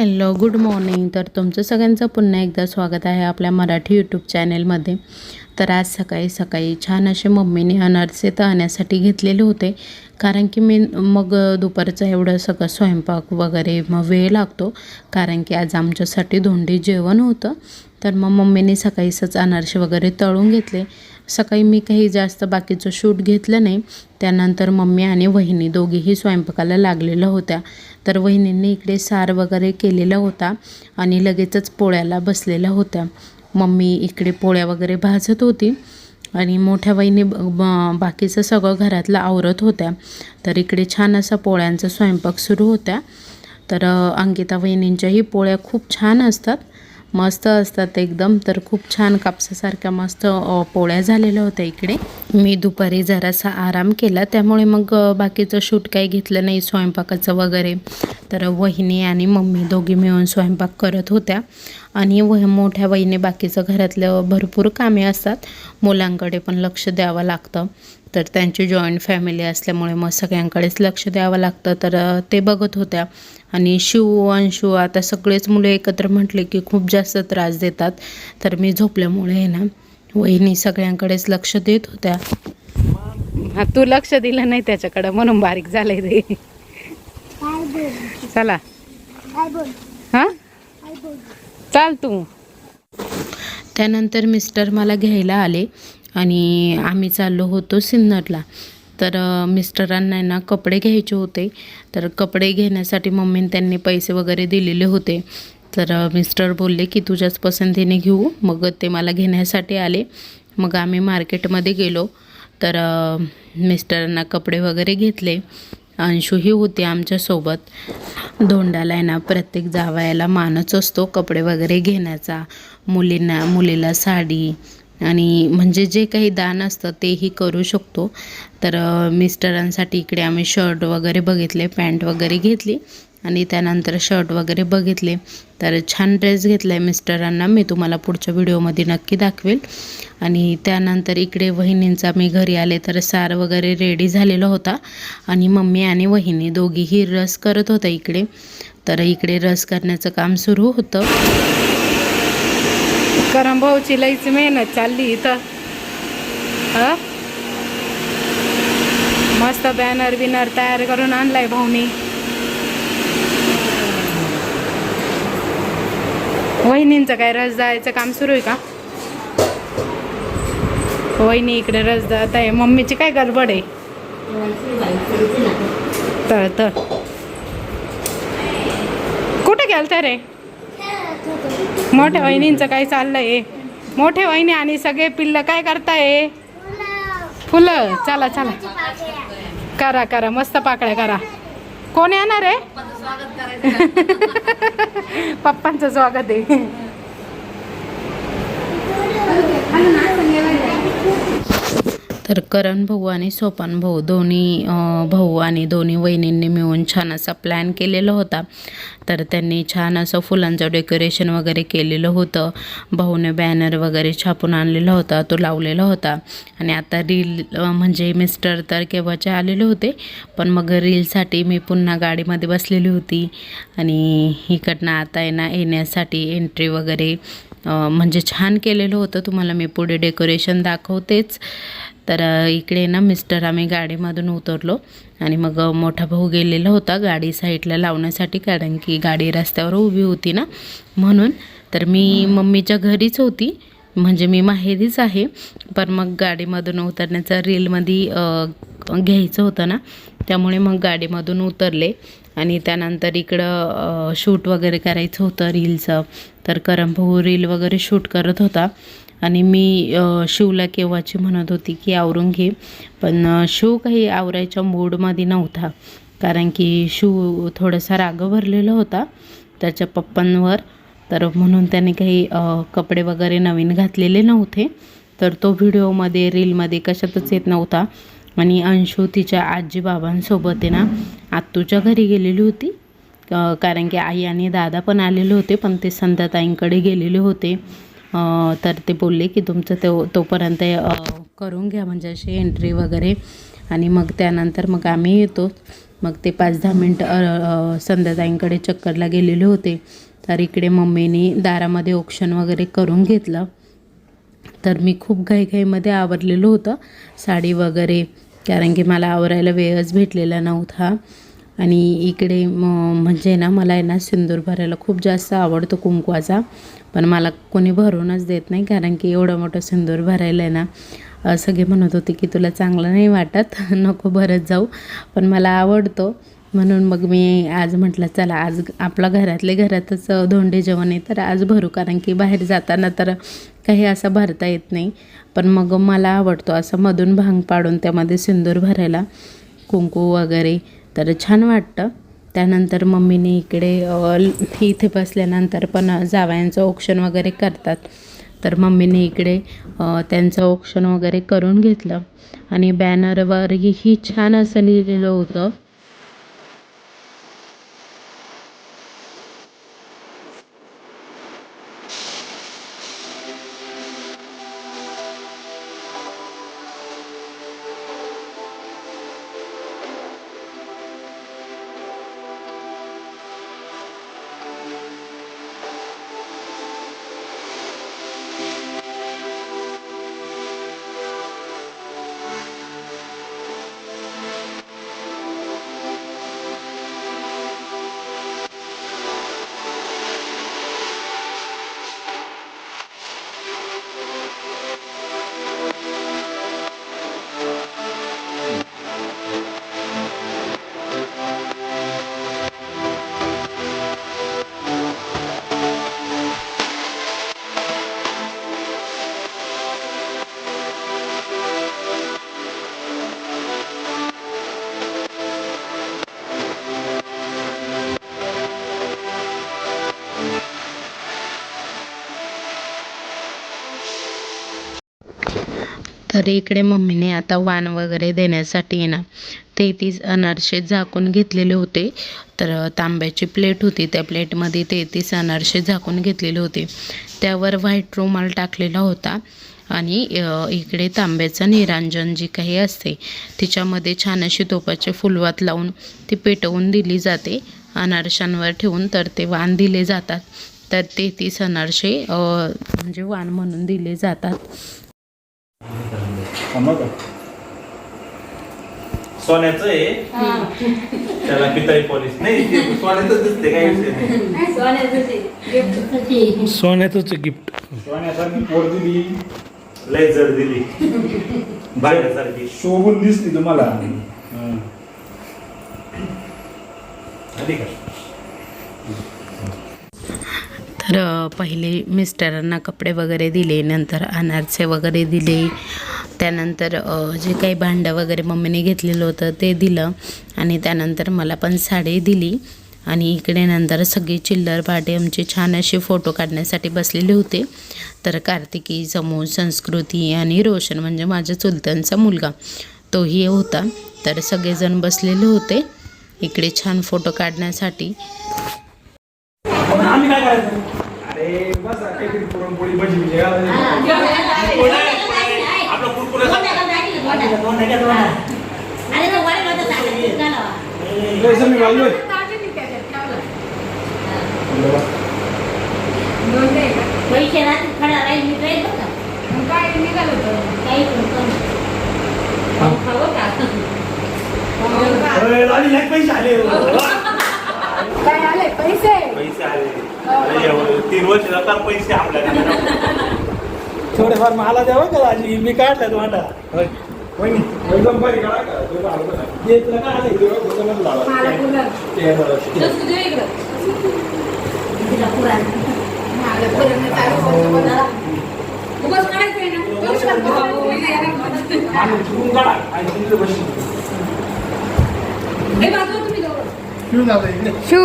Hello good morning. तर तुमचं सगळ्यांचं पुन्हा एकदा स्वागत आहे आपल्या मराठी यूट्यूब चॅनेलमध्ये. तर आज सकाळी सकाळी छान असे मम्मीने अनारसे तळण्यासाठी घेतलेले होते, कारण की मी मग दुपारचं एवढं सगळं स्वयंपाक वगैरे मग वेळ लागतो, कारण की आज आमच्यासाठी धोंडी जेवण होतं. तर मग मम्मीने सकाळीच अनारसे वगैरे तळून घेतले. सकाळी मी काही जास्त बाकीचं शूट घेतलं नाही. त्यानंतर मम्मी आणि वहिनी दोघीही स्वयंपाकाला लागलेल्या होत्या. तर वहिनींनी इकडे सार वगैरे केलेला होता आणि लगेचच पोळ्याला बसलेल्या होत्या. मम्मी इकडे पोळ्या वगैरे भाजत होती आणि मोठ्या वहिनी बाकीचं सगळं घरातलं आवरत होत्या. तर इकडे छान असा पोळ्यांचा स्वयंपाक सुरू होता. तर अंकिता वहिनींच्याही पोळ्या खूप छान असतात, मस्त असतात एकदम. तर खूप छान कापसासारख्या मस्त पोळ्या झालेल्या होत्या. इकडे मी दुपारी जरासा आराम केला, त्यामुळे मग बाकीचं शूट काही घेतलं नाही स्वयंपाकाचं वगैरे. तर वहिनी आणि मम्मी दोघी मिळून स्वयंपाक करत होत्या आणि मोठ्या वहिनी बाकीचं घरातलं भरपूर कामे असतात, मुलांकडे पण लक्ष द्यावं लागतं. तर त्यांची जॉईंट फॅमिली असल्यामुळे मग सगळ्यांकडेच लक्ष द्यावं लागतं. तर ते बघत होत्या. आणि शिव अंशू आता सगळेच मुले एकत्र म्हटले की खूप जास्त त्रास देतात. तर मी झोपल्यामुळे ना वहिनी सगळ्यांकडेच लक्ष देत होत्या. हा, तू लक्ष दिलं नाही त्याच्याकडं म्हणून बारीक झालंय ते. चला हां चाल तू. त्यानंतर मिस्टर मला घ्यायला आले आणि आम्ही चाललो होतो सिन्नरला. तर मिस्टरांना ना कपडे घ्यायचे होते. तर कपडे घेण्यासाठी मम्मीने त्यांनी पैसे वगैरे दिलेले होते. तर मिस्टर बोलले की तुझ्याच पसंतीने घेऊ. मग ते मला घेण्यासाठी आले. मग आम्ही मार्केटमध्ये गेलो. तर मिस्टरांना कपडे वगैरे घेतले. अंशूही होती आमच्यासोबत. धोंडाला आहे ना प्रत्येक जावयाला मानच असतो कपडे वगैरे घेण्याचा. मुलीला साडी आणि म्हणजे जे काही दान असतं तेही करू शकतो. तर मिस्टरांसाठी इकडे आम्ही शर्ट वगैरे बघितले, पॅन्ट वगैरे घेतली आणि त्यानंतर शर्ट वगैरे बघितले. तर छान ड्रेस घेतला आहे मिस्टरांना, मी तुम्हाला पुढच्या व्हिडिओमध्ये नक्की दाखवेल. आणि त्यानंतर इकडे वहिनींचा मी घरी आले तर सार वगैरे रेडी झालेला होता आणि मम्मी आणि वहिनी दोघीही रस करत होत्या इकडे. तर इकडे रस करण्याचं काम सुरू होतं. करमभाऊची लईच मेहनत चालली इथं. मस्त बॅनर बिनर तयार करून आणलाय भाऊनी. वहिनींचं काय रस जायचं काम सुरू आहे का? वहिनी इकडे रस जात आहे. मम्मीची काय गडबड आहे? तर कुठे गेलता रे? मोठ्या वहिनींचं काय चाललंय? मोठे वहिनी आणि सगळे पिल्लं काय करताय? फुलं. चला चला करा करा, मस्त पाकळ्या करा. कोण येणार आहे? पप्पांचं स्वागत आहे. तर करण भाऊ आणि सोपान भाऊ दोन्ही भाऊ आणि दोन्ही वहिनींनी मिळून छान असा प्लॅन केलेला होता. तर त्यांनी छान असं फुलांचं डेकोरेशन वगैरे केलेलं होतं. भाऊने बॅनर वगैरे छापून आणलेला होता, तो लावलेला होता. आणि आता रील म्हणजे मिस्टर तर केव्हाचे आलेले होते, पण मग रीलसाठी मी पुन्हा गाडीमध्ये बसलेली होती. आणि इकडनं आता येण्यासाठी एंट्री वगैरे म्हणजे छान केलेलं होतं. तुम्हाला मी पुढे डेकोरेशन दाखवतेच. तर इकडे ना मिस्टर आम्ही गाडीमधून उतरलो आणि मग मोठा भाऊ गेलेला होता गाडी साईडला लावण्यासाठी, कारण की गाडी रस्त्यावर उभी होती ना म्हणून. तर मी मम्मीच्या घरीच होती, म्हणजे मी माहेरीच आहे, पण मग गाडीमधून उतरण्याचं रीलमध्ये घ्यायचं होतं ना, त्यामुळे मग गाडीमधून उतरले. आणि त्यानंतर इकडं शूट वगैरे करायचं होतं रीलचं. तर करम भाऊ रील वगैरे शूट करत होता आणि मी शिवला केव्हाची म्हणत होती की आवरून घे, पण शिव काही आवरायच्या मूडमध्ये नव्हता, कारण की शिव थोडासा राग भरलेला होता त्याच्या पप्पांवर. तर म्हणून त्याने काही कपडे वगैरे नवीन घातलेले नव्हते. तर तो व्हिडिओमध्ये रीलमध्ये कशातच येत नव्हता. आणि अंशू तिच्या आजी बाबांसोबत आहे ना आत्तूच्या घरी गेलेली होती, कारण की आई आणि दादा पण आलेले होते, पण ते संध्याताईंकडे गेलेले होते. तर ते बोलले की तुमचं तोपर्यंत करून घ्या, म्हणजे अशी एंट्री वगैरे. आणि मग त्यानंतर मग आम्ही येतो. मग ते 5-10 मिनटं संध्याताईंकडे चक्करला गेलेले होते. तर इकडे मम्मीने दारामध्ये औक्षण वगैरे करून घेतलं. तर मी खूप घाईघाईमध्ये आवरलेलं होतं साडी वगैरे, कारण की मला आवरायला वेळच भेटलेला नव्हता. आणि इकडे म्हणजे ना मला आहे ना सिंदूर भरायला खूप जास्त आवडतो कुंकवाचा, पण मला कोणी भरूनच देत नाही, कारण की एवढं मोठं सिंदूर भरायला आहे ना सगळे म्हणत होते की तुला चांगलं नाही वाटत, नको भरत जाऊ, पण मला आवडतो. म्हणून मग मी आज म्हटलं चला आज आपल्या घरातले घरातच धोंडे जेवण आहे तर आज भरू, कारण की बाहेर जाताना तर काही असं भरता येत नाही. पण मग मला आवडतो असं मधून भांग पाडून त्यामध्ये सिंदूर भरायला, कुंकू वगैरे, तर छान वाटतं. त्यानंतर मम्मीने इकडे इथे बसल्यानंतर पण जावयांचं औक्षण वगैरे करतात, तर मम्मीने इकडे त्यांचं औक्षण वगैरे करून घेतलं. आणि बॅनरवरही छान असं लिहिलेलं होतं, तर इकडे मम्मीने आता वाण वगैरे देण्यासाठी ना 33 अनारसे झाकून घेतलेले होते. तर तांब्याची प्लेट होती, त्या प्लेटमध्ये 33 अनारसे झाकून घेतलेले होते. त्यावर व्हाईट रुमाल टाकलेला होता आणि इकडे तांब्याचं निरांजन जी काही असते तिच्यामध्ये छान अशी तोपाचे फुलवात लावून ती पेटवून दिली जाते अनारशांवर ठेवून, तर ते वाण दिले जातात. तर 33 अनारसे म्हणजे वाण म्हणून दिले जातात. सोन्याचं आहे त्याला पितळी पॉलिश नाही, सोन्याचंच दिसते, काही विषय नाही. सोन्याचंच गिफ्ट. सोन्यासारखी पोर दिली, लय जड दिली, भांड्यासारखी शोभून दिसली तुम्हाला. आली का? तर पहिले मिस्टरांना कपडे वगैरे दिले, नंतर अनारसे वगैरे दिले, त्यानंतर जे काही भांडं वगैरे मम्मीने घेतलेलं होतं ते दिलं, आणि त्यानंतर मला पण साडी दिली. आणि इकडे नंतर सगळी चिल्लर पार्टी आमची छान अशी फोटो काढण्यासाठी बसलेले होते. तर कार्तिकी, समूह, संस्कृती आणि रोशन म्हणजे माझ्या चुलत्यांचा मुलगा तोही होता. तर सगळेजण बसलेले होते इकडे छान फोटो काढण्यासाठी. आम्ही काय करायचं? अरे बस काहीतरी पुरणपोळी भजी बिजी आपलं कुरकुरे मी घाललोय. पैसे राहतील खडा राहील मी जाईल बघा काय निघाल होतं काही खावं का पैसे आले, काय आले पैसे पैसे आले 3 वर्ष जातात पैसे आपल्याला. थोडेफार मला द्यावं का दाजी, मी काढल्यात वाटा. एकदम बरी काढा का तुला काय आलं शू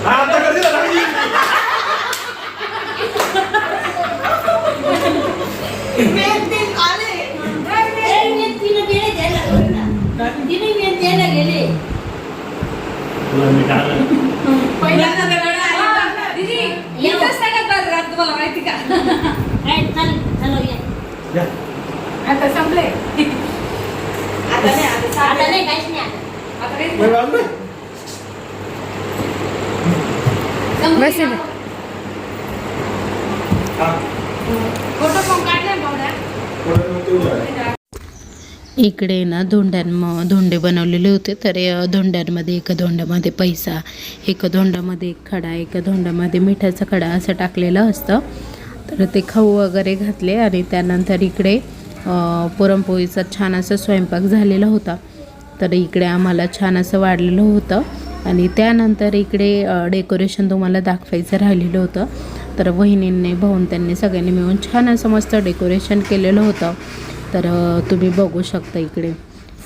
आता कर दिला तुला मी टाळलं. या. आता नाही काहीच नाही आता. वय वाजलं? हा. फोटो पण काढले बावड्या. थोडं मग तेवढं आहे. इकडे ना धोंडे बनवलेले होते. तर धोंड्यांमध्ये एका धोंड्यामध्ये पैसा, एका धोंड्यामध्ये एक खडा, एका धोंड्यामध्ये मिठाचा खडा असं टाकलेलं असतं. तर ते खाऊ वगैरे घातले आणि त्यानंतर इकडे पुरणपोळीचा छान असा स्वयंपाक झालेला होता. तर इकडे आम्हाला छान असं वाढलेलं होतं आणि त्यानंतर इकडे डेकोरेशन तुम्हाला दाखवायचं राहिलेलं होतं. तर वहिनींनी भाऊन त्यांनी सगळ्यांनी मिळून छान असं मस्त डेकोरेशन केलेलं होतं. तर तुम्ही बघू शकता इकडे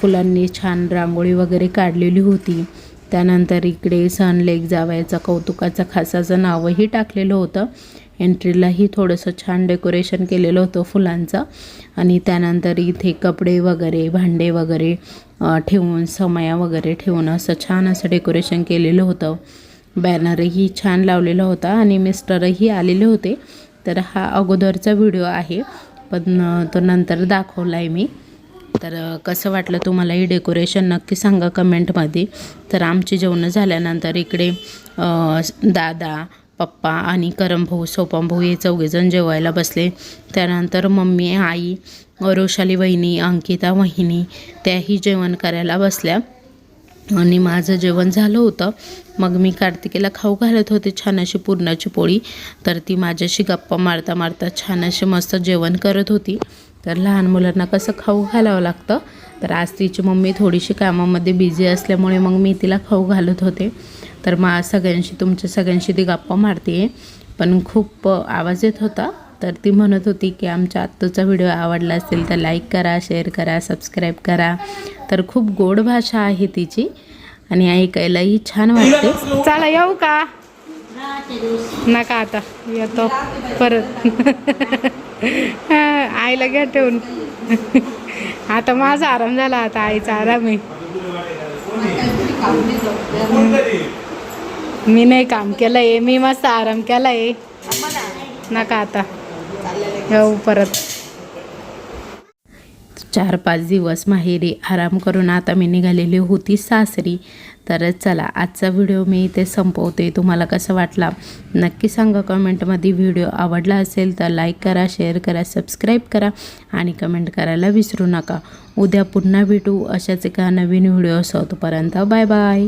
फुलांनी छान रांगोळी वगैरे काढलेली होती. त्यानंतर इकडे सन लेक जावयाचा कौतुकाचा खासाचं नावही टाकलेलं होतं. एंट्रीलाही थोडंसं छान डेकोरेशन केलेलं होतं फुलांचं. आणि त्यानंतर इथे कपडे वगैरे भांडे वगैरे ठेवून समया वगैरे ठेवून असं छान असं डेकोरेशन केलेलं होतं. बॅनरही छान लावलेला होता आणि मिस्टरही आलेले होते. तर हा अगोदरचा व्हिडिओ आहे, पण तो नंतर दाखवला आहे मी. तर कसं वाटलं तुम्हाला ही डेकोरेशन नक्की सांगा कमेंटमध्ये. तर आमची जेवणं झाल्यानंतर इकडे दादा, पप्पा आणि करमभाऊ, सोपमभाऊ हे चौघेजण जेवायला बसले. त्यानंतर मम्मी, आई, रोशाली वहिनी, अंकिता वहिनी त्याही जेवण करायला बसल्या आणि माझं जेवण झालं होतं. मग मी कार्तिकेला खाऊ घालत होते छान अशी पुरणाची पोळी. तर ती माझ्याशी गप्पा मारता मारता छान अशी मस्त जेवण करत होती. तर लहान मुलांना कसं खाऊ घालावं लागतं. तर आज तिची मम्मी थोडीशी कामामध्ये बिझी असल्यामुळे मग मी तिला खाऊ घालत होते. तर मग तुमच्या सगळ्यांशी ती गप्पा मारते पण खूप आवाज येत होता. तर ती म्हणत होती की आमच्या आत्ताचा व्हिडिओ आवडला असेल तर लाईक करा, शेअर करा, सबस्क्राईब करा. तर खूप गोड भाषा आहे तिची आणि ऐकायलाही छान वाटते. चला येऊ का? नका आता येतो परत. आईला घ्या ठेवून. आता माझा आराम झाला, आता आईचा आराम आहे. मी नाही काम केलं आहे, मी मस्त आराम केला आहे. नका आता येऊ परत. 4-5 दिवस माहेरी आराम करून आता मी निघालेली होती सासरी. तर चला आजचा व्हिडिओ मी इथे संपवते. तुम्हाला कसं वाटला नक्की सांगा कमेंटमध्ये. व्हिडिओ आवडला असेल तर लाईक करा, शेअर करा, सबस्क्राईब करा आणि कमेंट करायला विसरू नका. उद्या पुन्हा भेटू अशाच एका नवीन व्हिडिओ. तोपर्यंत बाय बाय.